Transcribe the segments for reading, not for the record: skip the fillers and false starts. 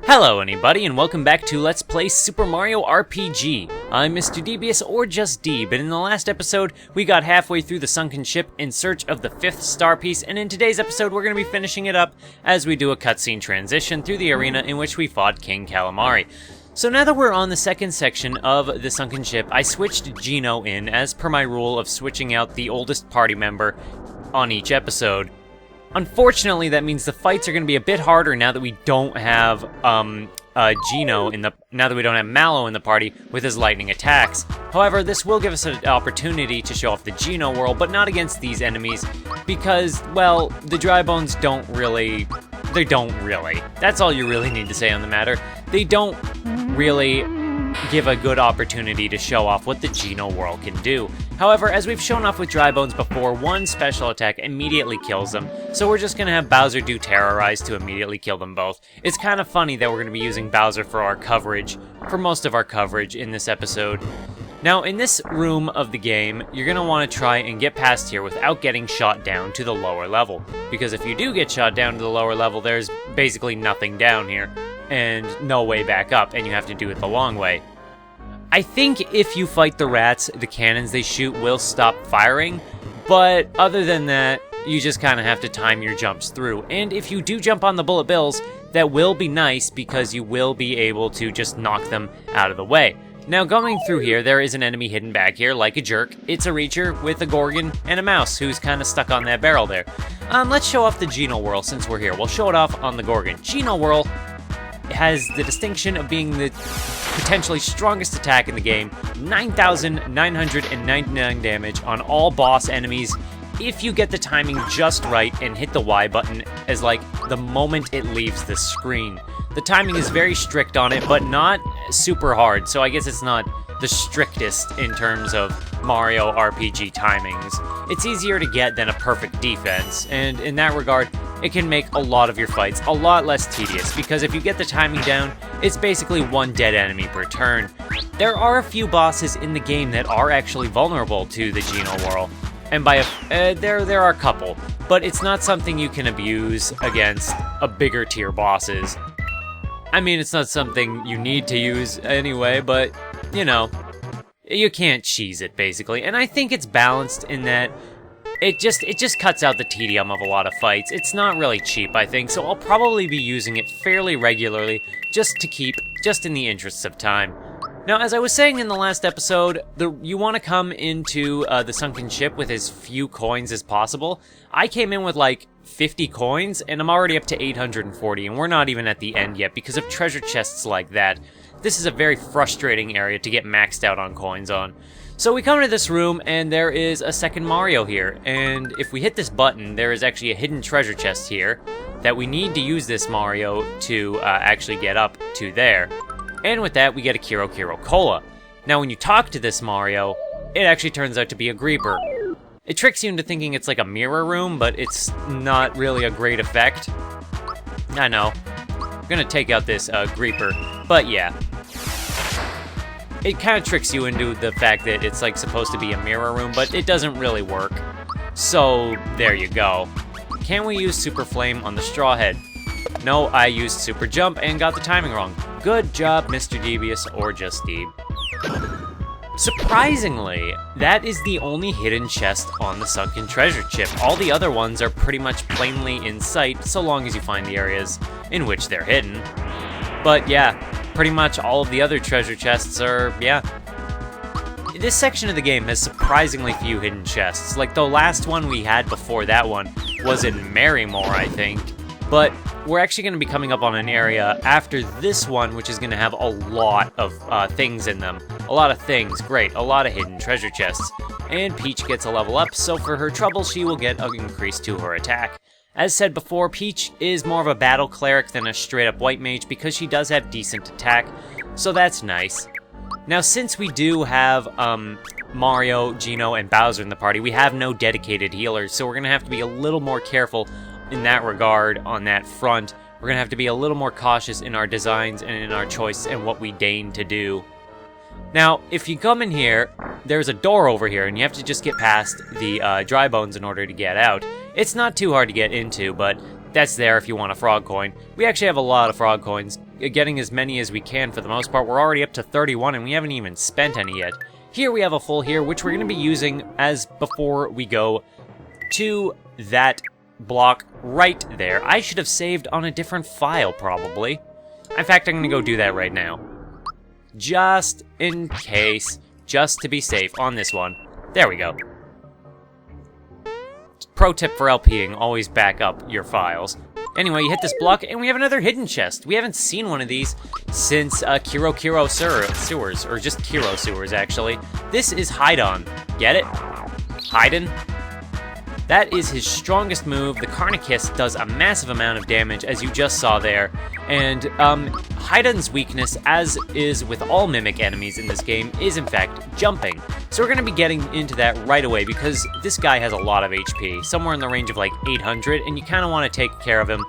Hello anybody, and welcome back to Let's Play Super Mario RPG. I'm Mr. Devious, or just Deeb, and in the last episode, we got halfway through the Sunken Ship in search of the 5th star piece, and in today's episode, we're going to be finishing it up as we do a cutscene transition through the arena in which we fought King Calamari. So now that we're on the second section of the Sunken Ship, I switched Jhinno in, as per my rule of switching out the oldest party member on each episode. Unfortunately, that means the fights are going to be a bit harder now that we don't have Jhinno now that we don't have Mallow in the party with his lightning attacks. However, this will give us an opportunity to show off the Jhinno World, but not against these enemies because, well, the dry bones don't really. That's all you really need to say on the matter. They don't really give a good opportunity to show off what the Jhinno World can do. However, as we've shown off with Dry Bones before, one special attack immediately kills them, so we're just going to have Bowser do Terrorize to immediately kill them both. It's kind of funny that we're going to be using Bowser for our coverage, for most of our coverage in this episode. Now, in this room of the game, you're going to want to try and get past here without getting shot down to the lower level, because if you do get shot down to the lower level, there's basically nothing down here, and no way back up, and you have to do it the long way. I think if you fight the rats, the cannons they shoot will stop firing, but other than that, you just kind of have to time your jumps through. And if you do jump on the bullet bills, that will be nice because you will be able to just knock them out of the way. Now, going through here, there is an enemy hidden back here, like a jerk. It's a Reacher with a Gorgon and a mouse who's kind of stuck on that barrel there. Let's show off the Jhinno World since we're here. We'll show it off on the Gorgon. Jhinno World has the distinction of being the potentially strongest attack in the game, 9,999 damage on all boss enemies if you get the timing just right and hit the Y button as like the moment it leaves the screen. The timing is very strict on it, but not super hard, so I guess it's not the strictest in terms of Mario RPG timings. It's easier to get than a perfect defense, and in that regard, it can make a lot of your fights a lot less tedious, because if you get the timing down, it's basically one dead enemy per turn. There are a few bosses in the game that are actually vulnerable to the Jhinno World, and by there are a couple, but it's not something you can abuse against a bigger tier bosses. I mean, it's not something you need to use anyway, but, you know, you can't cheese it, basically. And I think it's balanced in that it just cuts out the tedium of a lot of fights. It's not really cheap, I think, so I'll probably be using it fairly regularly just in the interests of time. Now, as I was saying in the last episode, you want to come into the Sunken Ship with as few coins as possible. I came in with like 50 coins, and I'm already up to 840, and we're not even at the end yet because of treasure chests like that. This is a very frustrating area to get maxed out on coins on. So we come into this room, and there is a second Mario here, and if we hit this button, there is actually a hidden treasure chest here that we need to use this Mario to actually get up to there. And with that, we get a Koopa Cola. Now, when you talk to this Mario, it actually turns out to be a Greeper. It tricks you into thinking it's like a mirror room, but it's not really a great effect. I know. I'm gonna take out this Greeper, but yeah. It kind of tricks you into the fact that it's like supposed to be a mirror room, but it doesn't really work. So, there you go. Can we use Super Flame on the Straw Head? No, I used Super Jump and got the timing wrong. Good job, Mr. Devious, or just Deeb. Surprisingly, that is the only hidden chest on the Sunken Treasure Chip. All the other ones are pretty much plainly in sight, so long as you find the areas in which they're hidden. But yeah, pretty much all of the other treasure chests are, yeah. This section of the game has surprisingly few hidden chests. Like, the last one we had before that one was in Marrymore, I think. But we're actually going to be coming up on an area after this one, which is going to have a lot of things in them. A lot of things, great, a lot of hidden treasure chests. And Peach gets a level up, so for her trouble, she will get an increase to her attack. As said before, Peach is more of a battle cleric than a straight-up white mage because she does have decent attack, so that's nice. Now, since we do have Mario, Jhinno, and Bowser in the party, we have no dedicated healers, so we're going to have to be a little more careful in that regard on that front. We're going to have to be a little more cautious in our designs and in our choice and what we deign to do. Now, if you come in here, there's a door over here, and you have to just get past the dry bones in order to get out. It's not too hard to get into, but that's there if you want a frog coin. We actually have a lot of frog coins, getting as many as we can for the most part. We're already up to 31 and we haven't even spent any yet. Here we have a full here, which we're going to be using as before we go to that block right there. I should have saved on a different file, probably. In fact, I'm going to go do that right now. Just in case, just to be safe on this one. There we go. Pro tip for LPing, always back up your files. Anyway, you hit this block, and we have another hidden chest. We haven't seen one of these since Kiro Sewers, or just Kiro Sewers, actually. This is Hiden. Get it? Hiden? That is his strongest move. The Carnikiss does a massive amount of damage, as you just saw there. And Hiden's weakness, as is with all Mimic enemies in this game, is in fact jumping. So we're going to be getting into that right away, because this guy has a lot of HP, somewhere in the range of like 800, and you kind of want to take care of him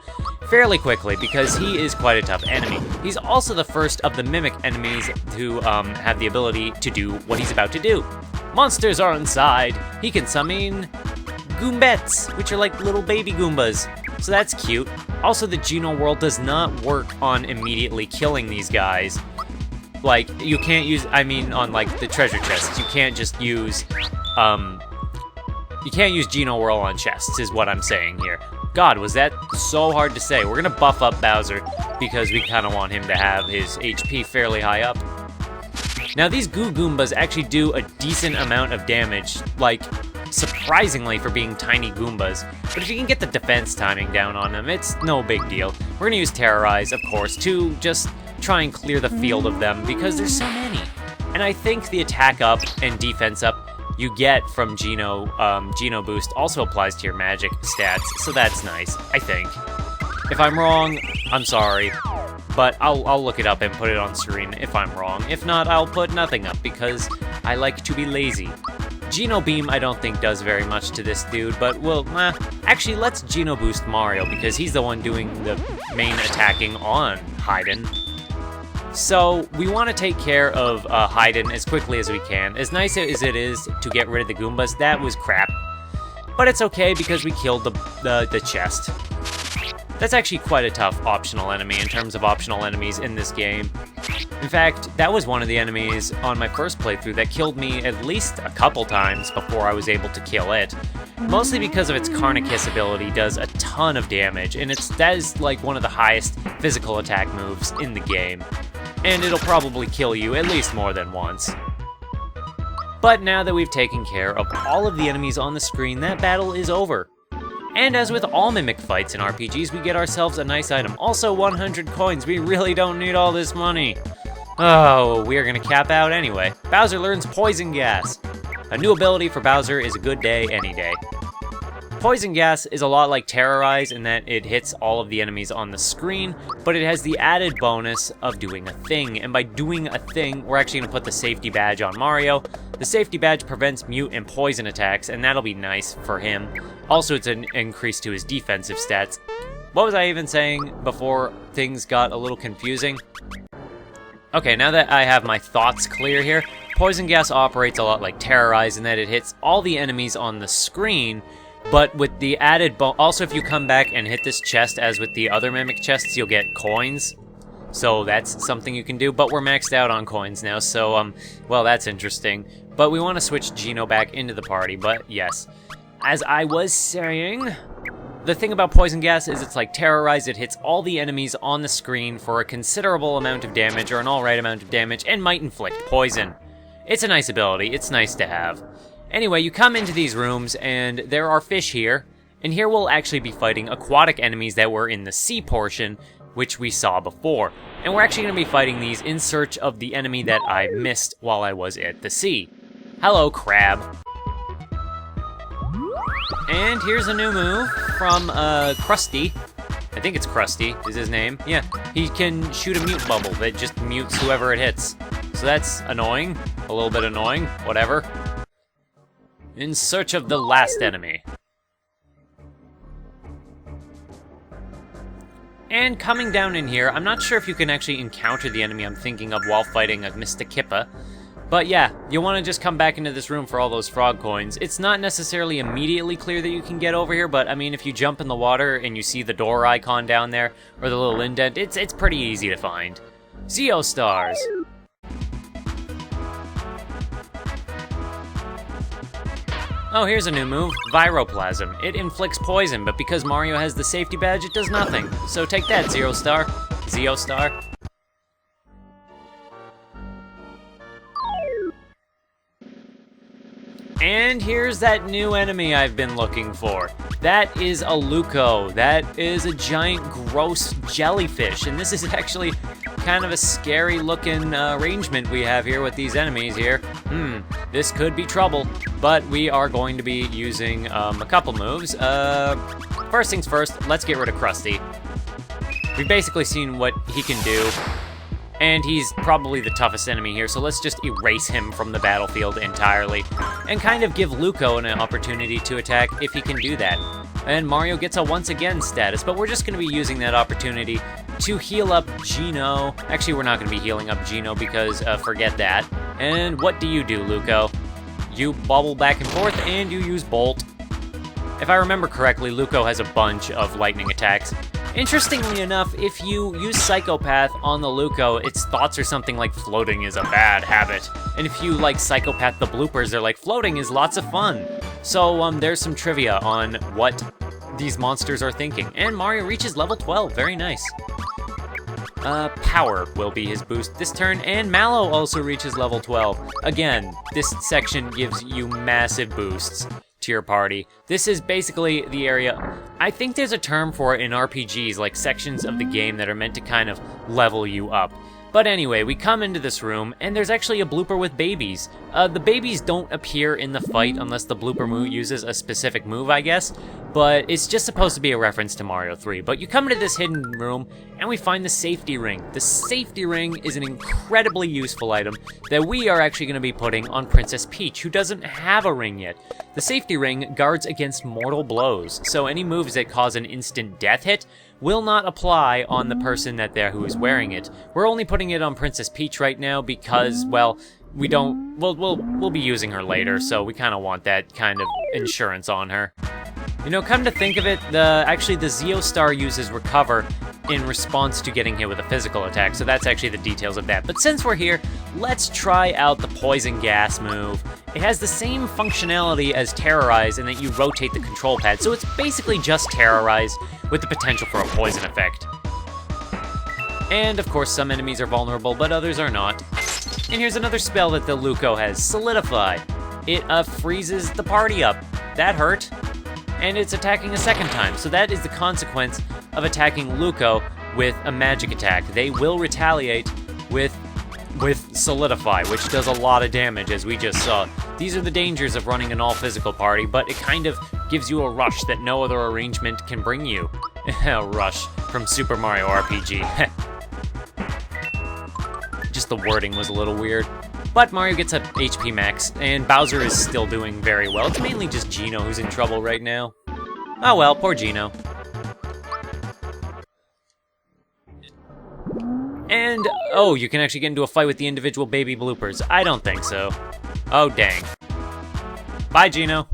fairly quickly, because he is quite a tough enemy. He's also the first of the Mimic enemies to have the ability to do what he's about to do. Monsters are inside. He can summon Goombets, which are like little baby Goombas. So that's cute. Also, the Jhinno World does not work on immediately killing these guys. Like, you can't use, on like the treasure chests, you can't just use, you can't use Jhinno World on chests, is what I'm saying here. God, was that so hard to say. We're gonna buff up Bowser, because we kind of want him to have his HP fairly high up. Now, these Goo Goombas actually do a decent amount of damage, like, surprisingly for being tiny Goombas. But if you can get the defense timing down on them, it's no big deal. We're gonna use Terrorize, of course, to just try and clear the field of them, because there's so many. And I think the attack up and defense up you get from Jhinno Boost also applies to your magic stats, so that's nice, I think. If I'm wrong, I'm sorry, but I'll look it up and put it on screen if I'm wrong. If not, I'll put nothing up, because I like to be lazy. Jhinno Beam I don't think does very much to this dude, but actually let's Jhinno Boost Mario, because he's the one doing the main attacking on Hiden. So we want to take care of Hiden as quickly as we can. As nice as it is to get rid of the Goombas, that was crap. But it's okay, because we killed the chest. That's actually quite a tough optional enemy in terms of optional enemies in this game. In fact, that was one of the enemies on my first playthrough that killed me at least a couple times before I was able to kill it. Mostly because of its Carnikiss ability does a ton of damage, and that is like one of the highest physical attack moves in the game. And it'll probably kill you at least more than once. But now that we've taken care of all of the enemies on the screen, that battle is over. And as with all Mimic fights in RPGs, we get ourselves a nice item. Also 100 coins, we really don't need all this money. Oh, we are gonna cap out anyway. Bowser learns Poison Gas. A new ability for Bowser is a good day any day. Poison Gas is a lot like Terrorize in that it hits all of the enemies on the screen, but it has the added bonus of doing a thing. And by doing a thing, we're actually gonna put the safety badge on Mario. The safety badge prevents mute and poison attacks, and that'll be nice for him. Also, it's an increase to his defensive stats. What was I even saying before things got a little confusing? Okay, now that I have my thoughts clear here, Poison Gas operates a lot like Terrorize in that it hits all the enemies on the screen, but with the added also if you come back and hit this chest as with the other Mimic chests, you'll get coins. So that's something you can do, but we're maxed out on coins now, so, well, that's interesting. But we want to switch Jhinno back into the party, but yes. As I was saying, the thing about Poison Gas is it's like Terrorize. It hits all the enemies on the screen for a considerable amount of damage, or an alright amount of damage, and might inflict poison. It's a nice ability. It's nice to have. Anyway, you come into these rooms, and there are fish here. And here we'll actually be fighting aquatic enemies that were in the sea portion, which we saw before. And we're actually going to be fighting these in search of the enemy that I missed while I was at the sea. Hello, crab. And here's a new move from Krusty. I think it's Krusty is his name. Yeah, he can shoot a mute bubble that just mutes whoever it hits. So that's annoying. A little bit annoying. Whatever. In search of the last enemy. And coming down in here, I'm not sure if you can actually encounter the enemy I'm thinking of while fighting a Mr. Kippa, But yeah, you'll want to just come back into this room for all those frog coins. It's not necessarily immediately clear that you can get over here, but I mean, if you jump in the water and you see the door icon down there, or the little indent, it's pretty easy to find. Zeo Stars! Oh, here's a new move, Viroplasm. It inflicts poison, but because Mario has the safety badge, it does nothing. So take that, Zeo Star. Zeo Star. And here's that new enemy I've been looking for. That is a Luco. That is a giant, gross jellyfish. And this is actually kind of a scary looking arrangement we have here with these enemies here. This could be trouble, but we are going to be using a couple moves. First things first, let's get rid of Krusty. We've basically seen what he can do. And he's probably the toughest enemy here, so let's just erase him from the battlefield entirely. And kind of give Luco an opportunity to attack if he can do that. And Mario gets a once again status, but we're just going to be using that opportunity to heal up Jhinno. Actually, we're not going to be healing up Jhinno because forget that. And what do, Luco? You bobble back and forth and you use Bolt. If I remember correctly, Luco has a bunch of lightning attacks. Interestingly enough, if you use Psychopath on the Luco, its thoughts are something like floating is a bad habit. And if you like Psychopath the bloopers, they're like floating is lots of fun. So there's some trivia on what these monsters are thinking. And Mario reaches level 12, very nice. Power will be his boost this turn, and Mallow also reaches level 12. Again, this section gives you massive boosts to your party. This is basically the area, I think there's a term for it in RPGs, like sections of the game that are meant to kind of level you up. But anyway, we come into this room, and there's actually a blooper with babies. The babies don't appear in the fight unless the blooper move uses a specific move, I guess, but it's just supposed to be a reference to Mario 3. But you come into this hidden room, and we find the safety ring. The safety ring is an incredibly useful item that we are actually going to be putting on Princess Peach, who doesn't have a ring yet. The safety ring guards against mortal blows, so any moves that cause an instant death hit will not apply on the person who is wearing it. We're only putting it on Princess Peach right now because, well, we'll be using her later, so we kind of want that kind of insurance on her. You know, come to think of it, actually the Zeo Star uses Recover in response to getting hit with a physical attack, so that's actually the details of that. But since we're here, let's try out the Poison Gas move. It has the same functionality as Terrorize in that you rotate the control pad, so it's basically just Terrorize with the potential for a poison effect. And of course, some enemies are vulnerable, but others are not. And here's another spell that the Luco has, Solidify. It freezes the party up. That hurt. And it's attacking a second time, so that is the consequence of attacking Luco with a magic attack. They will retaliate with Solidify, which does a lot of damage, as we just saw. These are the dangers of running an all-physical party, but it kind of gives you a rush that no other arrangement can bring you. A rush from Super Mario RPG. Just the wording was a little weird. But Mario gets a HP max, and Bowser is still doing very well. It's mainly just Jhinno who's in trouble right now. Oh well, poor Jhinno. And, oh, you can actually get into a fight with the individual baby bloopers. I don't think so. Oh, dang. Bye, Jhinno.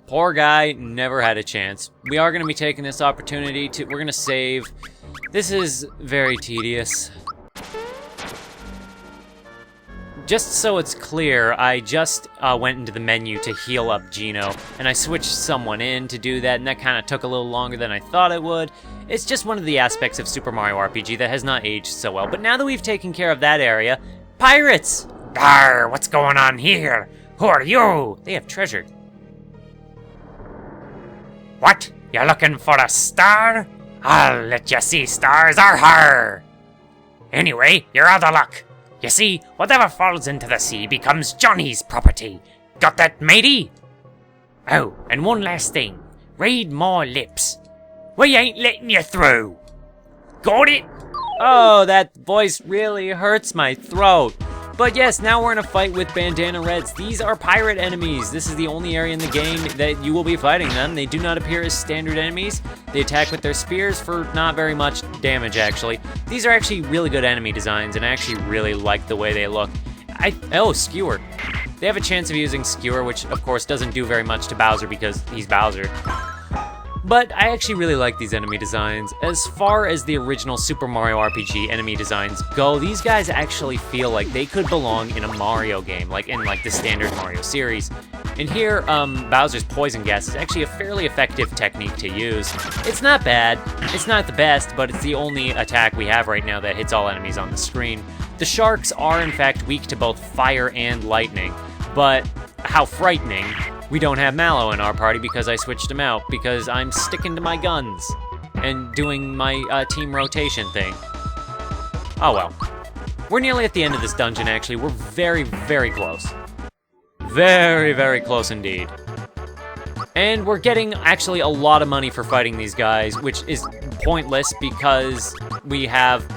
Poor guy, never had a chance. We are going to be taking this opportunity we're going to save. This is very tedious. Just so it's clear, I just went into the menu to heal up Jhinno, and I switched someone in to do that, and that kind of took a little longer than I thought it would. It's just one of the aspects of Super Mario RPG that has not aged so well, but now that we've taken care of that area, pirates! Arr, what's going on here? Who are you? They have treasure. What? You're looking for a star? I'll let you see stars, har! Anyway, you're out of luck. You see, whatever falls into the sea becomes Johnny's property. Got that, matey? Oh, and one last thing. Read my lips. We ain't letting you through. Got it? Oh, that voice really hurts my throat. But yes, now we're in a fight with Bandana Reds. These are pirate enemies. This is the only area in the game that you will be fighting them. They do not appear as standard enemies. They attack with their spears for not very much damage, actually. These are actually really good enemy designs, and I actually really like the way they look. Oh, Skewer. They have a chance of using Skewer, which of course doesn't do very much to Bowser because he's Bowser. But I actually really like these enemy designs. As far as the original Super Mario RPG enemy designs go, these guys actually feel like they could belong in a Mario game, like in the standard Mario series. And here, Bowser's poison gas is actually a fairly effective technique to use. It's not bad, it's not the best, but it's the only attack we have right now that hits all enemies on the screen. The sharks are in fact weak to both fire and lightning, but how frightening. We don't have Mallow in our party because I switched him out, because I'm sticking to my guns and doing my team rotation thing. Oh well. We're nearly at the end of this dungeon, actually. We're very, very close. Very, very close indeed. And we're getting actually a lot of money for fighting these guys, which is pointless because we have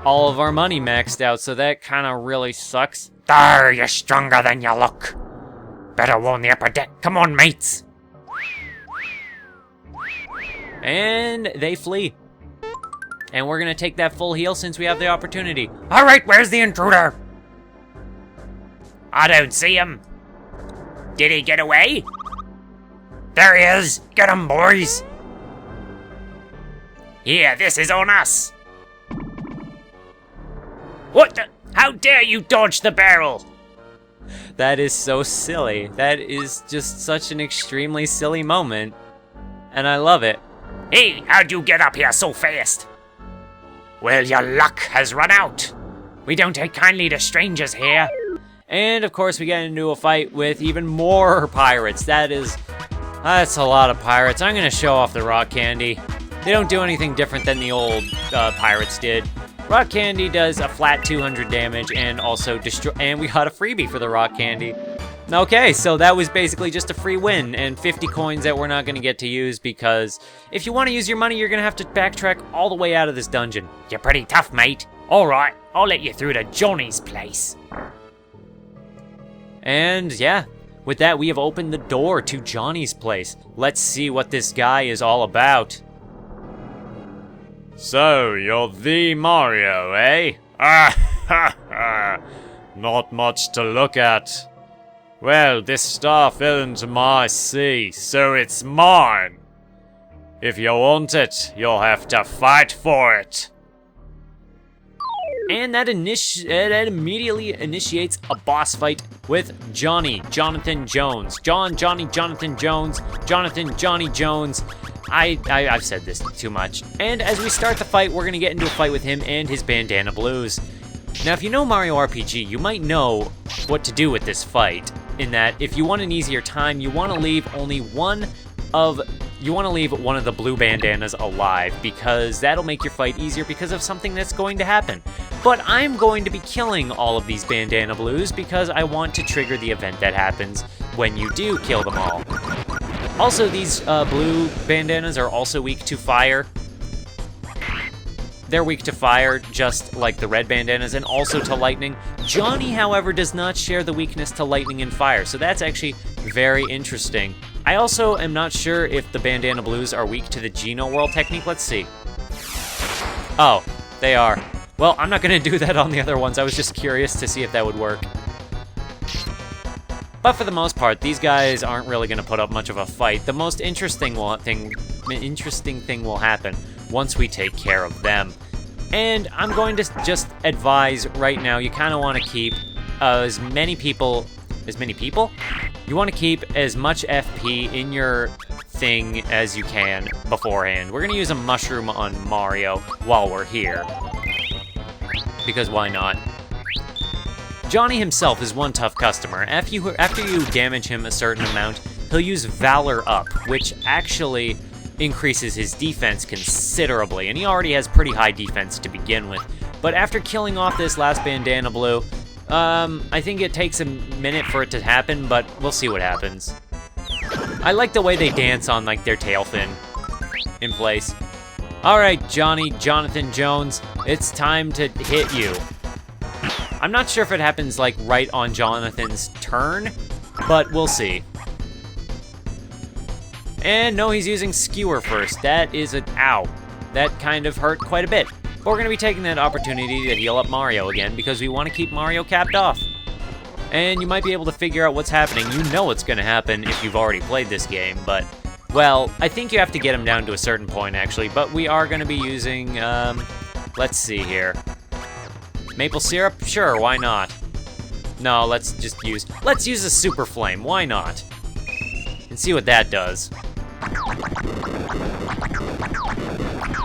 all of our money maxed out, so that kind of really sucks. There, you're stronger than you look. Better warn the upper deck. Come on, mates. And they flee. And we're gonna take that full heal since we have the opportunity. All right, where's the intruder? I don't see him. Did he get away? There he is. Get him, boys. Yeah, this is on us. What the? How dare you dodge the barrel? That is so silly. That is just such an extremely silly moment. And I love it. Hey, how'd you get up here so fast? Well, your luck has run out. We don't take kindly to strangers here. And of course we get into a fight with even more pirates. That's a lot of pirates. I'm gonna show off the rock candy. They don't do anything different than the old pirates did. Rock candy does a flat 200 damage and also destroy, and we got a freebie for the rock candy. Okay, so that was basically just a free win and 50 coins that we're not gonna get to use because if you wanna use your money, you're gonna have to backtrack all the way out of this dungeon. You're pretty tough, mate. All right, I'll let you through to Johnny's place. And yeah, with that, we have opened the door to Johnny's place. Let's see what this guy is all about. So, you're the Mario, eh? Ah, ha, ha. Not much to look at. Well, this star fell into my sea, so it's mine. If you want it, you'll have to fight for it. And that immediately initiates a boss fight with Johnathan Jones. Johnny Jones. I've said this too much. And as we start the fight, we're gonna get into a fight with him and his Bandana Blues. Now, if you know Mario RPG, you might know what to do with this fight. In that, if you want an easier time, you want to leave one of the blue bandanas alive, because that'll make your fight easier because of something that's going to happen. But I'm going to be killing all of these Bandana Blues because I want to trigger the event that happens when you do kill them all. Also, these blue bandanas are also weak to fire. They're weak to fire, just like the red bandanas, and also to lightning. Johnny, however, does not share the weakness to lightning and fire, so that's actually very interesting. I also am not sure if the Bandana Blues are weak to the Jhinno World technique. Let's see. Oh, they are. Well, I'm not gonna do that on the other ones. I was just curious to see if that would work. But for the most part, these guys aren't really gonna put up much of a fight. The most interesting thing will happen once we take care of them. And I'm going to just advise right now, you kind of want to keep as many people? You want to keep as much FP in your thing as you can beforehand. We're going to use a mushroom on Mario while we're here, because why not? Johnny himself is one tough customer. After you damage him a certain amount, he'll use Valor Up, which actually increases his defense considerably, and he already has pretty high defense to begin with. But after killing off this last Bandana Blue, I think it takes a minute for it to happen, but we'll see what happens. I like the way they dance on like their tail fin in place. Alright, Johnathan Jones, it's time to hit you. I'm not sure if it happens like right on Jonathan's turn, but we'll see. And no, he's using Skewer first. That is an ow. That kind of hurt quite a bit. But we're going to be taking that opportunity to heal up Mario again because we want to keep Mario capped off. and you might be able to figure out what's happening. You know what's going to happen if you've already played this game, but, well, I think you have to get him down to a certain point, actually, but we are going to be using, let's see here. Maple syrup? Sure, why not? No, let's use a super flame, why not? And see what that does.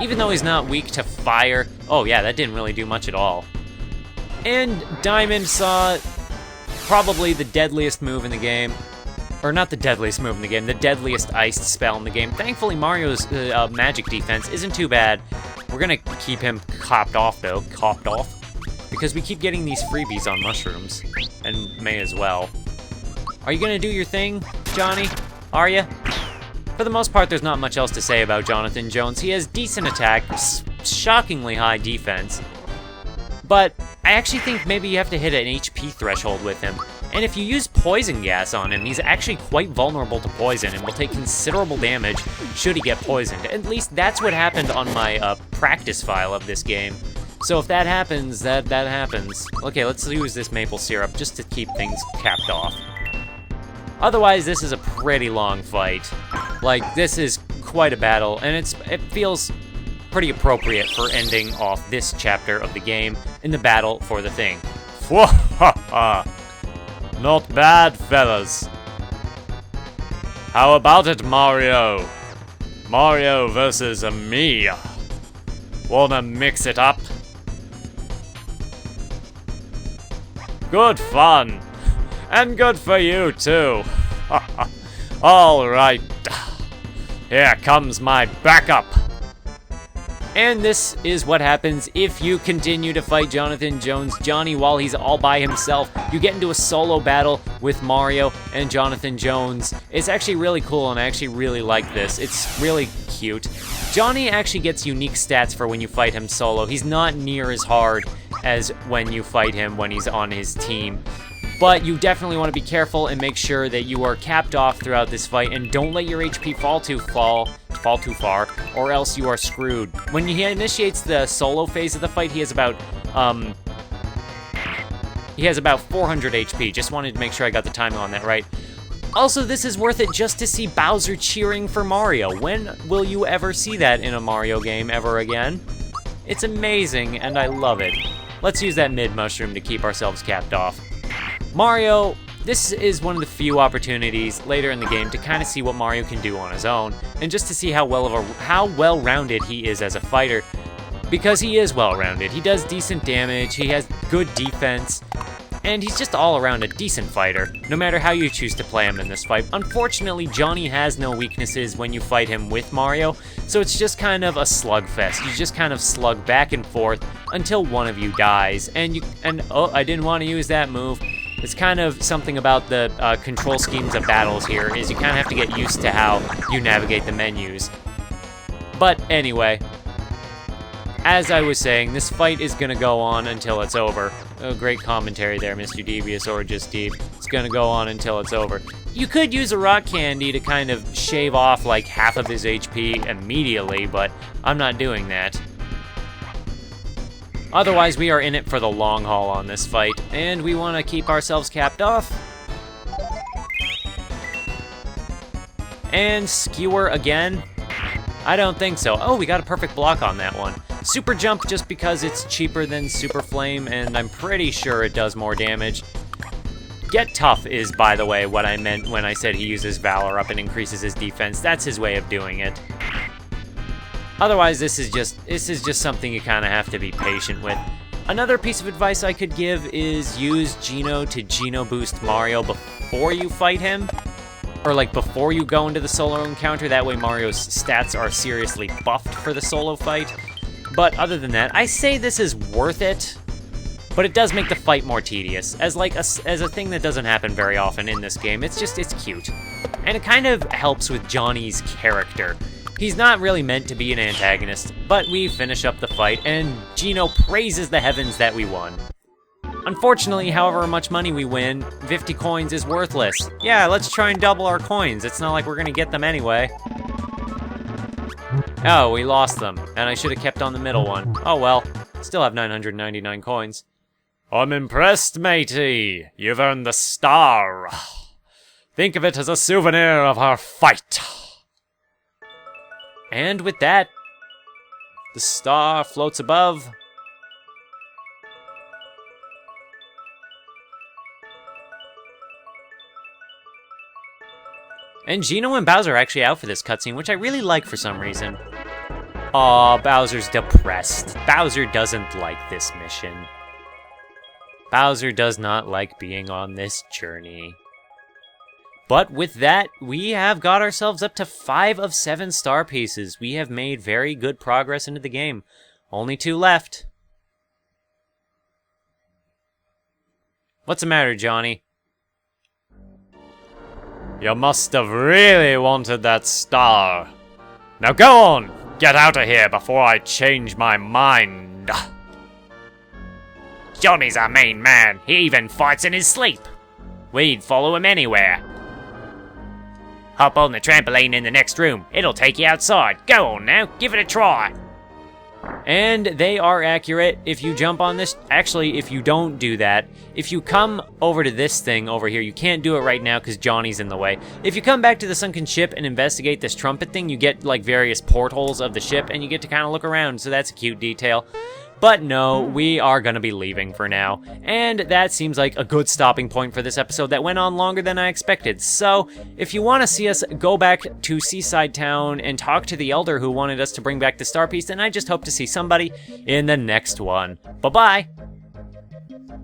Even though he's not weak to fire, oh yeah, that didn't really do much at all. And Diamond saw probably the deadliest move in the game. Or not the deadliest move in the game, the deadliest iced spell in the game. Thankfully, Mario's magic defense isn't too bad. We're gonna keep him copped off, though. Copped off. Because we keep getting these freebies on mushrooms. And may as well. Are you gonna do your thing, Johnny? Are ya? For the most part, there's not much else to say about Johnathan Jones. He has decent attack, shockingly high defense. But I actually think maybe you have to hit an HP threshold with him. And if you use poison gas on him, he's actually quite vulnerable to poison and will take considerable damage should he get poisoned. At least that's what happened on my practice file of this game. So if that happens, that happens. Okay, let's use this maple syrup just to keep things capped off. Otherwise, this is a pretty long fight. Like, this is quite a battle, and it feels pretty appropriate for ending off this chapter of the game in the battle for the thing. Not bad, fellas. How about it, Mario? Mario versus me. Wanna mix it up? Good fun. And good for you, too. Alright. Here comes my backup. And this is what happens if you continue to fight Johnathan Jones, Johnny, while he's all by himself. You get into a solo battle with Mario and Johnathan Jones. It's actually really cool, and I actually really like this. It's really cute. Johnny actually gets unique stats for when you fight him solo. He's not near as hard as when you fight him when he's on his team. But you definitely want to be careful and make sure that you are capped off throughout this fight, and don't let your HP fall too far, or else you are screwed. When he initiates the solo phase of the fight, he has about 400 HP. Just wanted to make sure I got the timing on that right. Also, this is worth it just to see Bowser cheering for Mario. When will you ever see that in a Mario game ever again? It's amazing, and I love it. Let's use that mid mushroom to keep ourselves capped off. Mario, this is one of the few opportunities later in the game to kind of see what Mario can do on his own, and just to see how well-rounded he is as a fighter, because he is well-rounded. He does decent damage, he has good defense, and he's just all around a decent fighter, no matter how you choose to play him in this fight. Unfortunately, Johnny has no weaknesses when you fight him with Mario, so it's just kind of a slugfest. You just kind of slug back and forth until one of you dies, and oh, I didn't want to use that move. It's kind of something about the control schemes of battles here, is you kind of have to get used to how you navigate the menus. But anyway, as I was saying, this fight is going to go on until it's over. Oh, great commentary there, Mr. Devious or just Deep. It's going to go on until it's over. You could use a rock candy to kind of shave off like half of his HP immediately, but I'm not doing that. Otherwise, we are in it for the long haul on this fight, and we want to keep ourselves capped off. And skewer again? I don't think so. Oh, we got a perfect block on that one. Super jump just because it's cheaper than super flame, and I'm pretty sure it does more damage. Get tough is, by the way, what I meant when I said he uses Valor up and increases his defense. That's his way of doing it. Otherwise, this is just something you kind of have to be patient with. Another piece of advice I could give is use Jhinno to Jhinno boost Mario before you fight him. Or like before you go into the solo encounter, that way Mario's stats are seriously buffed for the solo fight. But other than that, I say this is worth it, but it does make the fight more tedious, as a thing that doesn't happen very often in this game. It's cute. And it kind of helps with Johnny's character. He's not really meant to be an antagonist, but we finish up the fight, and Jhinno praises the heavens that we won. Unfortunately, however much money we win, 50 coins is worthless. Yeah, let's try and double our coins. It's not like we're gonna get them anyway. Oh, we lost them, and I should have kept on the middle one. Oh well, still have 999 coins. I'm impressed, matey. You've earned the star. Think of it as a souvenir of our fight. And with that, the star floats above. And Jhinno and Bowser are actually out for this cutscene, which I really like for some reason. Aw, Bowser's depressed. Bowser doesn't like this mission. Bowser does not like being on this journey. But with that, we have got ourselves up to 5 of 7 star pieces. We have made very good progress into the game. Only 2 left. What's the matter, Johnny? You must have really wanted that star. Now go on! Get out of here before I change my mind. Johnny's a mean man. He even fights in his sleep. We'd follow him anywhere. Hop on the trampoline in the next room. It'll take you outside. Go on now, give it a try. And they are accurate. If you jump on this, actually, if you don't do that, if you come over to this thing over here, you can't do it right now because Johnny's in the way. If you come back to the Sunken Ship and investigate this trumpet thing, you get like various portholes of the ship and you get to kind of look around, so that's a cute detail. But no, we are going to be leaving for now. And that seems like a good stopping point for this episode that went on longer than I expected. So, if you want to see us go back to Seaside Town and talk to the Elder who wanted us to bring back the Star Piece, then I just hope to see somebody in the next one. Bye-bye!